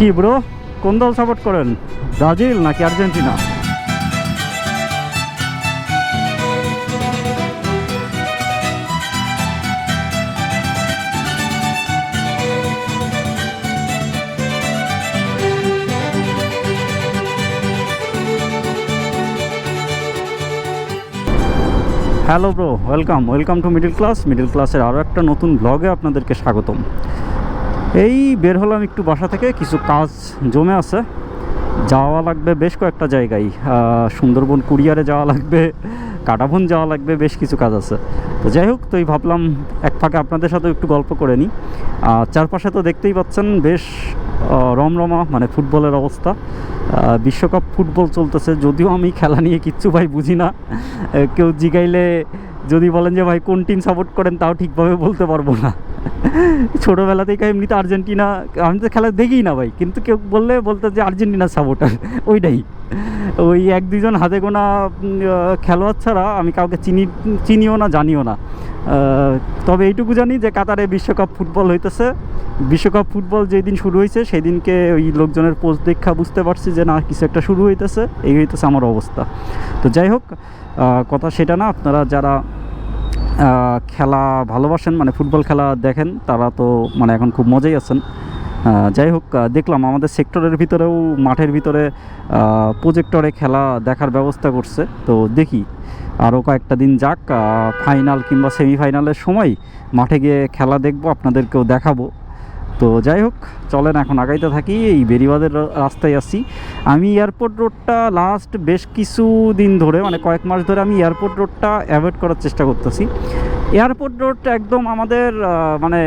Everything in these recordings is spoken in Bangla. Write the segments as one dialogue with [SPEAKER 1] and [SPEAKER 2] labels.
[SPEAKER 1] কি ব্রো, কোন দল সাপোর্ট করেন? ব্রাজিল নাকি Argentina? Hello bro, welcome to middle ক্লাসের আরও একটা নতুন ব্লগে আপনাদেরকে স্বাগতম। এই বের হলাম একটু বাসা থেকে, কিছু কাজ জমে আছে, যাওয়া লাগবে বেশ কয়েকটা জায়গায়। সুন্দরবন কুরিয়ারে যাওয়া লাগবে, কাটাবন যাওয়া লাগবে, বেশ কিছু কাজ আছে। তো যাই হোক, তো এই ভাবলাম এক ফাঁকে আপনাদের সাথেও একটু গল্প করে নিই। চারপাশে তো দেখতেই পাচ্ছেন বেশ রমরমা, মানে ফুটবলের অবস্থা। বিশ্বকাপ ফুটবল চলতেছে, যদিও আমি খেলা নিয়ে কিচ্ছু ভাই বুঝি না। কেউ জিগাইলে যদি বলেন যে ভাই কোন টিম সাপোর্ট করেন, তাও ঠিকভাবে বলতে পারবো না। ছোটোবেলা থেকে এমনিতে আর্জেন্টিনা, আমি তো খেলা দেখি না ভাই, কিন্তু কেউ বলতে যে আর্জেন্টিনার সাপোর্টার, ওইটাই। ওই এক দুজন হাতে গোনা খেলোয়াড় ছাড়া আমি কাউকে চিনিও না, জানিও না। তবে এইটুকু জানি যে কাতারে বিশ্বকাপ ফুটবল হইতেছে। বিশ্বকাপ ফুটবল যেদিন শুরু হয়েছে সেদিনকে ওই লোকজনের পোস্ট দেখা বুঝতে পারছি যে না, কিছু একটা শুরু হইতেছে, এই হইতেছে আমার অবস্থা। তো যাই হোক, কথা সেটা না। আপনারা যারা খেলা ভালোবাসেন, মানে ফুটবল খেলা দেখেন, তারা তো মানে এখন খুব মজাই আছেন। যাই হোক, দেখলাম আমাদের সেক্টরের ভিতরেও মাঠের ভিতরে প্রজেক্টরে খেলা দেখার ব্যবস্থা করছে। তো দেখি আরও কয়েকটা দিন যাক, ফাইনাল কিংবা সেমিফাইনালের সময় মাঠে গিয়ে খেলা দেখবো, আপনাদেরকেও দেখাবো। তো যাই হোক, চলেন এখন আগাইতে থাকি। এই বেরিবাদের রাস্তায় আসি আমি। এয়ারপোর্ট রোডটা লাস্ট বেশ কিছু দিন ধরে, মানে কয়েক মাস ধরে আমি এয়ারপোর্ট রোডটা অ্যাভয়েড করার চেষ্টা করতেছি। এয়ারপোর্ট রোডটা একদম আমাদের মানে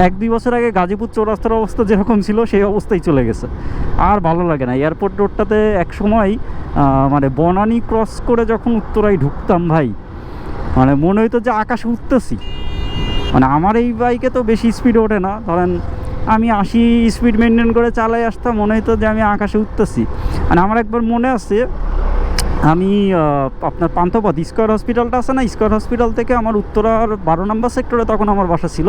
[SPEAKER 1] 1-2 বছর আগে গাজীপুর চৌরাস্তার অবস্থা যেরকম ছিল সেই অবস্থায় চলে গেছে। আর ভালো লাগে না এয়ারপোর্ট রোডটাতে। এক সময় মানে বনানী ক্রস করে যখন উত্তরায় ঢুকতাম ভাই, মানে মনে হইতো যে আকাশে উঠতেছি। মানে আমার এই বাইকে তো বেশি স্পিড ওঠে না, ধরেন আমি 80 স্পিড মেনটেন করে চালাই আসতাম, মনে হতো যে আমি আকাশে উঠতেছি। মানে আমার একবার মনে আছে, আমি আপনার পান্থপথ স্কয়ার হসপিটালটা আছে না, স্কয়ার হসপিটাল থেকে আমার উত্তরার 12 নম্বর সেক্টরে তখন আমার বাসা ছিল।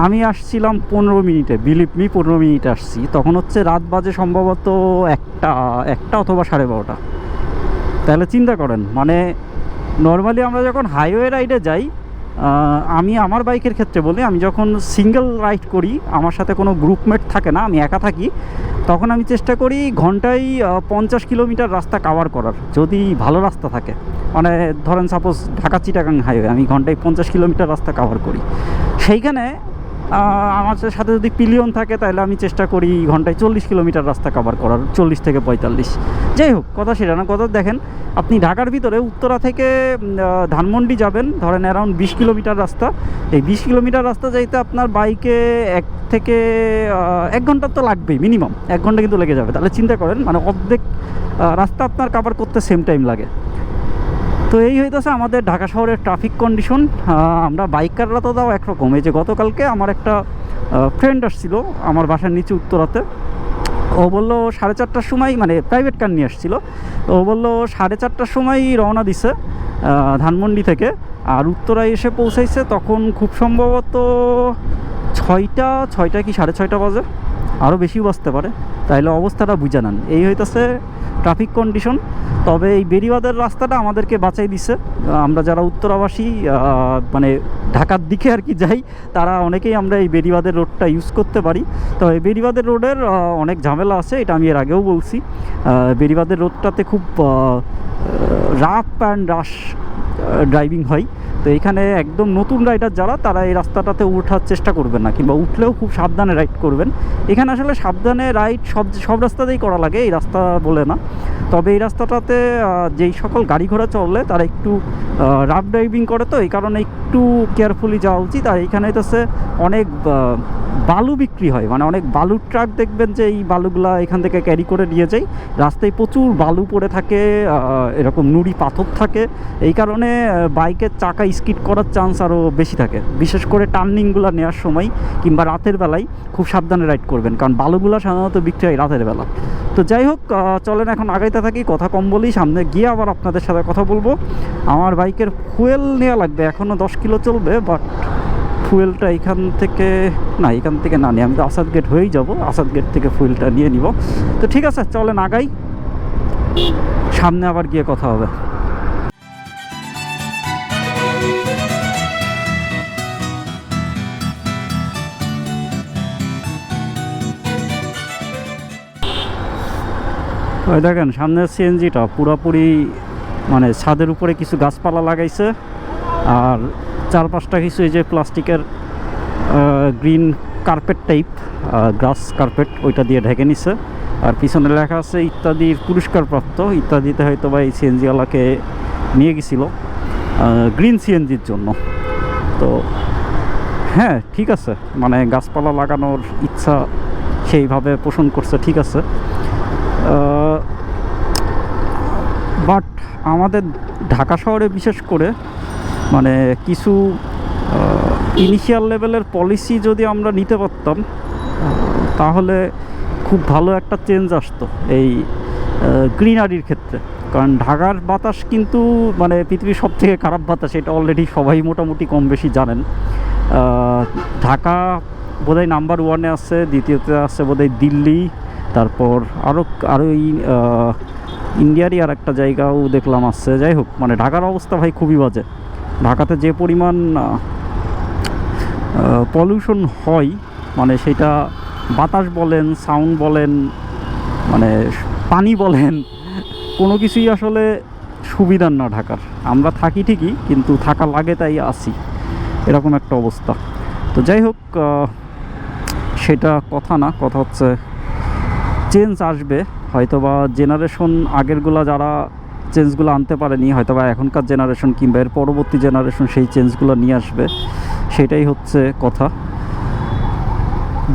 [SPEAKER 1] আমি আসছিলাম 15 মিনিটে, বিলিভ মি 15 মিনিটে আসছি। তখন হচ্ছে রাত বাজে সম্ভবত একটা অথবা 12:30। তাহলে চিন্তা করেন, মানে নর্মালি আমরা যখন হাইওয়ে রাইডে যাই, আমি আমার বাইকের ক্ষেত্রে বলি, আমি যখন সিঙ্গেল রাইড করি, আমার সাথে কোনো গ্রুপমেট থাকে না, আমি একা থাকি, তখন আমি চেষ্টা করি ঘন্টায় 50 কিলোমিটার রাস্তা কাভার করার, যদি ভালো রাস্তা থাকে। মানে ধরেন সাপোজ ঢাকা চিটাগাং হাইওয়ে, আমি ঘন্টায় 50 কিলোমিটার রাস্তা কাভার করি। সেইখানে আমার সাথে যদি পিলিয়ন থাকে, তাহলে আমি চেষ্টা করি ঘন্টায় 40 কিলোমিটার রাস্তা কাভার করার, 40 থেকে 45। যাই হোক, কথা সেটা না। কথা দেখেন, আপনি ঢাকার ভিতরে উত্তরা থেকে ধানমন্ডি যাবেন, ধরেন অ্যারাউন্ড 20 কিলোমিটার রাস্তা। এই 20 কিলোমিটার রাস্তা যাইতে আপনার বাইকে 1 থেকে 1 ঘন্টা তো লাগবেই, মিনিমাম 1 ঘন্টা কিন্তু লেগে যাবে। তাহলে চিন্তা করেন, মানে অর্ধেক রাস্তা আপনার কাভার করতে সেম টাইম লাগে। তো এই হইতেছে আমাদের ঢাকা শহরের ট্রাফিক কন্ডিশন। আমরা বাইকাররা তো তাও একরকম। এই যে গতকালকে আমার একটা ফ্রেন্ড আসছিল আমার বাসার নিচে উত্তরাতে। ও বললো 4:30টার সময়, মানে প্রাইভেট কার নিয়ে আসছিল, তো ও বললো 4:30টার সময় রওনা দিছে ধানমন্ডি থেকে, আর উত্তরায় এসে পৌঁছাইছে তখন খুব সম্ভবত 6টা কি 6:30 বাজে, আরও বেশিও বাজতে পারে। তাইলে অবস্থাটা বুঝে নেন, এই হইতেছে ট্রাফিক কন্ডিশন। তবে এই বেরিবাদের রাস্তাটা আমাদেরকে বাঁচাই দিছে। আমরা যারা উত্তরাবাসী, মানে ঢাকার দিকে আর কি যাই, তারা অনেকেই আমরা এই বেরিবাদের রোডটা ইউজ করতে পারি। তো এই বেরিবাদের রোডের অনেক ঝামেলা আছে, এটা আমি এর আগেও বলছি। বেরিবাদের রোডটাতে খুব রাফ অ্যান্ড রাশ ড্রাইভিং হয়। তো এখানে একদম নতুন রাইডার যারা, তারা এই রাস্তাটাতে ওঠার চেষ্টা করবেন না, কিংবা উঠলেও খুব সাবধানে রাইড করবেন। এখানে আসলে সাবধানে রাইড সব রাস্তাতেই করা লাগে, এই রাস্তা বলে না। তবে এই রাস্তাটাতে যেই সকল গাড়ি ঘোড়া চলে তারা একটু রাফ ড্রাইভিং করে, তো এই কারণে একটু কেয়ারফুলি যাওয়া উচিত। আর এইখানে হইতেছে অনেক বালু বিক্রি হয়, মানে অনেক বালুর ট্রাক দেখবেন যে এই বালুগুলা এখান থেকে ক্যারি করে নিয়ে যায়। রাস্তায় প্রচুর বালু পড়ে থাকে, এরকম নুড়ি পাথর থাকে। এই কারণে বাইকের চাকা স্কিড করার চান্স আরও বেশি থাকে, বিশেষ করে টার্নিংগুলো নেওয়ার সময় কিংবা রাতের বেলায় খুব সাবধানে রাইড করবেন, কারণ বালুগুলো সাধারণত বিক্রি হয় রাতের বেলা। তো যাই হোক, চলেন এখন আগাইতে থাকি, কথা কম বলি, সামনে গিয়ে আবার আপনাদের সাথে কথা বলবো। আমার বাইকের ফুয়েল নেওয়া লাগবে, এখনও 10 কিলো চলবে, বাট ফুয়েলটা এখান থেকে না নিয়ে আমি তো আসাদ গেট হয়েই যাব, আসাদ গেট থেকে ফুয়েলটা নিয়ে নিব। তো ঠিক আছে, চলেন আগাই, সামনে আবার গিয়ে কথা হবে। ওই দেখেন সামনের সিএনজিটা পুরোপুরি মানে ছাদের উপরে কিছু গাছপালা লাগাইছে, আর চারপাশটা কিছু এই যে প্লাস্টিকের গ্রিন কার্পেট টাইপ, গ্রাস কার্পেট, ওইটা দিয়ে ঢেকে নিছে। আর পিছনে লেখা আছে ইত্যাদির পুরস্কারপ্রাপ্ত। ইত্যাদিতে হয়তো বা এই সিএনজিওয়ালাকে নিয়ে গেছিল গ্রিন সিএনজির জন্য। তো হ্যাঁ, ঠিক আছে, মানে গাছপালা লাগানোর ইচ্ছা সেইভাবে পোষণ করছে, ঠিক আছে। বাট আমাদের ঢাকা শহরে বিশেষ করে মানে কিছু ইনিশিয়াল লেভেলের পলিসি যদি আমরা নিতে পারতাম, তাহলে খুব ভালো একটা চেঞ্জ আসতো এই গ্রিনারির ক্ষেত্রে। কারণ ঢাকার বাতাস কিন্তু মানে পৃথিবীর সবথেকে খারাপ বাতাস, এটা অলরেডি সবাই মোটামুটি কম বেশি জানেন। ঢাকা বোধহয় নাম্বার 1-এ আছে, দ্বিতীয়তে আছে বোধহয় দিল্লি, তারপর আরও ইন্ডিয়ারই আর একটা জায়গাও দেখলাম আছে। যাই হোক, মানে ঢাকার অবস্থা ভাই খুবই বাজে। ঢাকাতে যে পরিমাণ পলিউশন হয়, মানে সেটা বাতাস বলেন, সাউন্ড বলেন, মানে পানি বলেন, কোনো কিছুই আসলে সুবিধার না ঢাকার। আমরা থাকি ঠিকই, কিন্তু থাকা লাগে তাই আসি, এরকম একটা অবস্থা। তো যাই হোক, সেটা কথা না, কথা হচ্ছে চেঞ্জ আসবে হয়তোবা। জেনারেশন আগেরগুলা যারা চেঞ্জগুলো আনতে পারেনি, হয়তোবা এখনকার জেনারেশন কিংবা এর পরবর্তী জেনারেশন সেই চেঞ্জগুলো নিয়ে আসবে, সেটাই হচ্ছে কথা।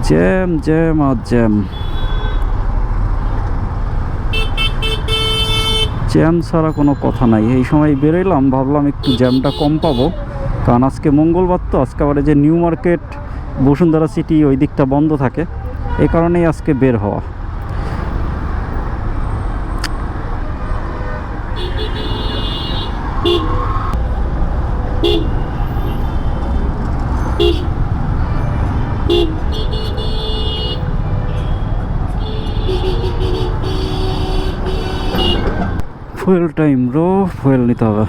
[SPEAKER 1] জ্যাম জ্যাম আর জ্যাম, জ্যাম ছাড়া কোনো কথা নাই। এই সময় বেরোলাম, ভাবলাম একটু জ্যামটা কম পাবো, কারণ আজকে মঙ্গলবার তো। আজকে আবার যে নিউ মার্কেট, বসুন্ধরা সিটি, ওই দিকটা বন্ধ থাকে, এই কারণেই আজকে বের হওয়া। ফুয়েল টাইম ব্রো, ফুয়েল নিতে হবে।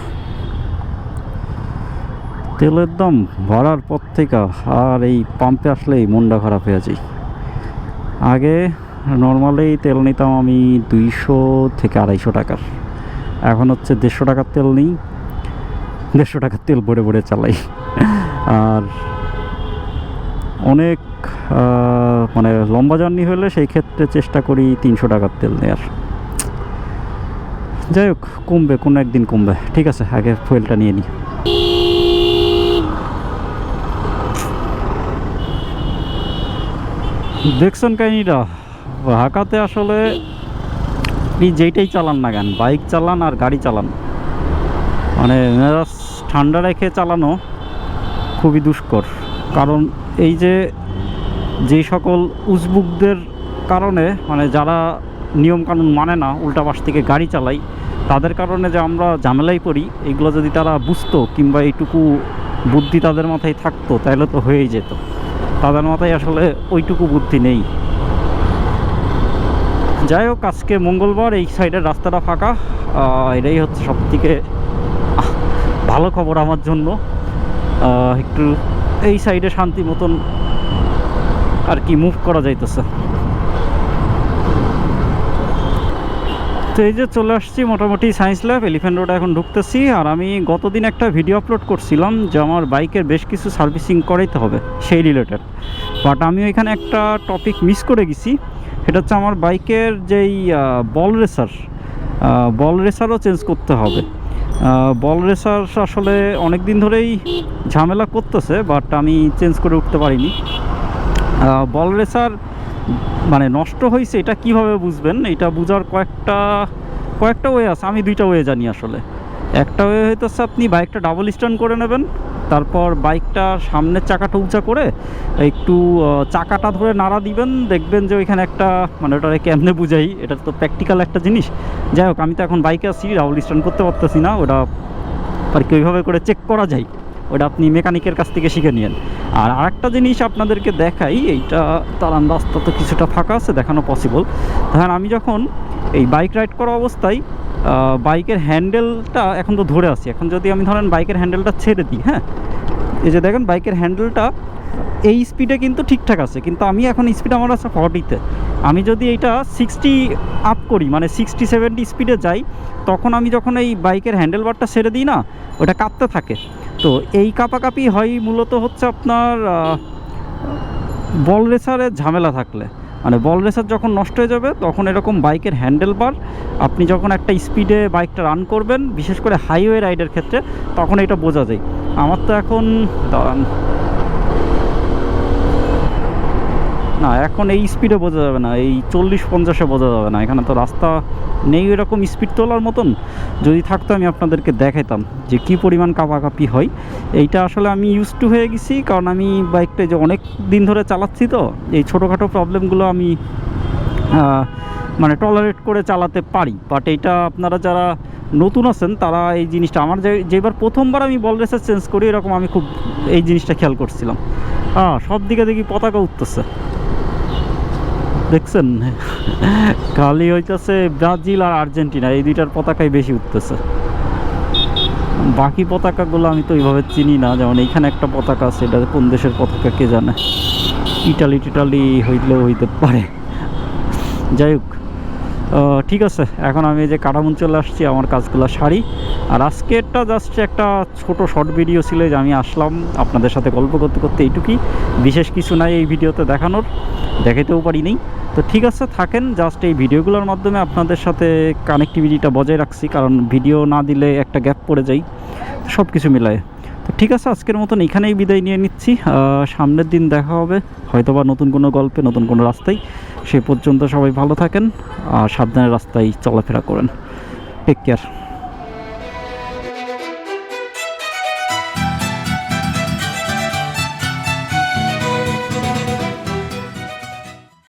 [SPEAKER 1] তেলের দাম বাড়ার পর থেকে আর এই পাম্পে আসলেই মনটা খারাপ হয়ে যায়। আগে নর্মালি তেল নিতাম আমি 200 থেকে 250 টাকার, এখন হচ্ছে 150 টাকার তেল নিই, 150 টাকার তেল ভরে ভরে চালাই। আর অনেক মানে লম্বা জার্নি হলে সেই ক্ষেত্রে চেষ্টা করি 300 টাকার তেল নেওয়ার। যাই হোক, কমবে, কোনো একদিন কমবে। ঠিক আছে, আগে ফুয়েলটা নিয়ে নিই। দেখছেন কাহিনিটা, ঢাকাতে আসলে আপনি যেইটাই চালান না কেন, বাইক চালান আর গাড়ি চালান, মানে মেজাজ ঠান্ডা রেখে চালানো খুবই দুষ্কর। কারণ এই যেই সকল উজবুকদের কারণে, মানে যারা নিয়মকানুন মানে না, উল্টা পাশ থেকে গাড়ি চালাই, তাদের কারণে যে আমরা ঝামেলাই পড়ি, এগুলো যদি তারা বুঝতো কিংবা এইটুকু বুদ্ধি তাদের মাথায় থাকতো, তাহলে তো হয়েই যেত। তাদের মাথায় আসলে ওইটুকু বুদ্ধি নেই। যাই হোক, আজকে মঙ্গলবার, এই সাইডের রাস্তাটা ফাঁকা, এটাই হচ্ছে সবথেকে ভালো খবর আমার জন্য। একটু এই সাইডে শান্তি মতন আর কি মুভ করা যাইতেছে। তো এই যে চলে আসছি মোটামুটি সায়েন্স ল্যাব, এলিফ্যান্ট রোড এখন ঢুকতেছি। আর আমি গতদিন একটা ভিডিও আপলোড করছিলাম যে আমার বাইকের বেশ কিছু সার্ভিসিং করাইতে হবে সেই রিলেটেড, বাট আমি ওইখানে একটা টপিক মিস করে গেছি। সেটা হচ্ছে আমার বাইকের যেই বল রেসারও চেঞ্জ করতে হবে। বল রেসার আসলে অনেক দিন ধরেই ঝামেলা করতেছে, বাট আমি চেঞ্জ করে উঠতে পারিনি। বল রেসার মানে নষ্ট হয়েছে, এটা কিভাবে বুঝবেন? এটা বোঝার কয়েকটা ওয়ে আছে। আমি 2টা ওয়ে জানি আসলে। একটা ওয়ে হইতেছে আপনি বাইকটা ডাবল স্ট্যান্ড করে নেবেন, তারপর বাইকটা সামনের চাকাটা উঁচা করে একটু চাকাটা ধরে নাড়া দিবেন, দেখবেন যে ওইখানে একটা, মানে ওটা কেমনে বুঝাই, এটা তো প্র্যাকটিক্যাল একটা জিনিস। যাই হোক, আমি তো এখন বাইকে আছি, ডাবল স্ট্যান্ড করতে পারতেছি না, ওটা আর কি ওইভাবে করে চেক করা যায়। ওটা আপনি মেকানিকের কাছ থেকে শিখে নিন। আর আরেকটা জিনিস আপনাদেরকে দেখাই, এইটা তারান রাস্তা তো কিছুটা ফাঁকা আছে, দেখানো পসিবল। ধরেন আমি যখন এই বাইক রাইড করা অবস্থায় বাইকের হ্যান্ডেলটা এখন তো ধরে আছি, এখন যদি আমি ধরেন বাইকের হ্যান্ডেলটা ছেড়ে দিই, হ্যাঁ, এই যে দেখেন বাইকের হ্যান্ডেলটা এই স্পিডে কিন্তু ঠিকঠাক আছে, কিন্তু আমি এখন স্পিড আমার আছে 40-তে। আমি যদি এইটা 60 আপ করি, মানে 60-70 স্পিডে যাই, তখন আমি যখন এই বাইকের হ্যান্ডেল বারটা ছেড়ে দিই না, ওটা কাঁপতে থাকে। তো এই কাঁপাকাঁপি হয় মূলত হচ্ছে আপনার বল রেসারের ঝামেলা থাকলে, মানে বল রেসার যখন নষ্ট হয়ে যাবে তখন এরকম বাইকের হ্যান্ডেল বার আপনি যখন একটা স্পিডে বাইকটা রান করবেন, বিশেষ করে হাইওয়ে রাইডের ক্ষেত্রে, তখন এটা বোঝা যায়। আমার তো এখন দাঁড়ান, না এখন এই স্পিডে বোঝা যাবে না, এই 40-50-এ বোঝা যাবে না, এখানে তো রাস্তা নেই এরকম স্পিড তোলার মতন। যদি থাকতো আমি আপনাদেরকে দেখাইতাম যে কী পরিমাণ কাঁপাকাঁপি হয়। এইটা আসলে আমি ইউজ টু হয়ে গেছি, কারণ আমি বাইকটা যে অনেক দিন ধরে চালাচ্ছি, তো এই ছোটোখাটো প্রবলেমগুলো আমি মানে টলারেট করে চালাতে পারি। বাট এইটা আপনারা যারা নতুন আছেন তারা এই জিনিসটা, আমার যেবার প্রথমবার আমি বল রেসার চেঞ্জ করি এরকম আমি খুব এই জিনিসটা খেয়াল করছিলাম। সব দিকে দেখি পতাকা উঠতেছে, দেখছেন? খালি হইতেছে ব্রাজিল আর আর্জেন্টিনা, এই দুইটার পতাকাই বেশি উঠতেছে। বাকি পতাকাগুলো আমি তো ওইভাবে চিনি না, যেমন এইখানে একটা পতাকা আছে, এটা কোন দেশের পতাকা কে জানে, ইটালি হইলেও হইতে পারে। যাই হোক, ঠিক আছে, এখন আমি এই যে কাটামুন চলে আসছি, আমার কাজগুলো সারি। আর আজকেরটা জাস্ট একটা ছোট শর্ট ভিডিও ছিল যে আমি আসলাম আপনাদের সাথে গল্প করতে করতে, এইটুকুই, বিশেষ কিছু নাই এই ভিডিওতে দেখানোর, দেখাইতেও পারি নেই। তো ঠিক আছে, থাকেন, জাস্ট এই ভিডিওগুলোর মাধ্যমে আপনাদের সাথে কানেক্টিভিটিটা বজায় রাখছি, কারণ ভিডিও না দিলে একটা গ্যাপ পড়ে যায় সব কিছু মিলায়। তো ঠিক আছে, আজকের মতন এখানেই বিদায় নিয়ে নিচ্ছি। সামনের দিন দেখা হবে হয়তোবা নতুন কোনো গল্পে, নতুন কোনো রাস্তায়। সে পর্যন্ত সবাই ভালো থাকেন আর সাবধানে রাস্তায় চলাফেরা করেন। Take care.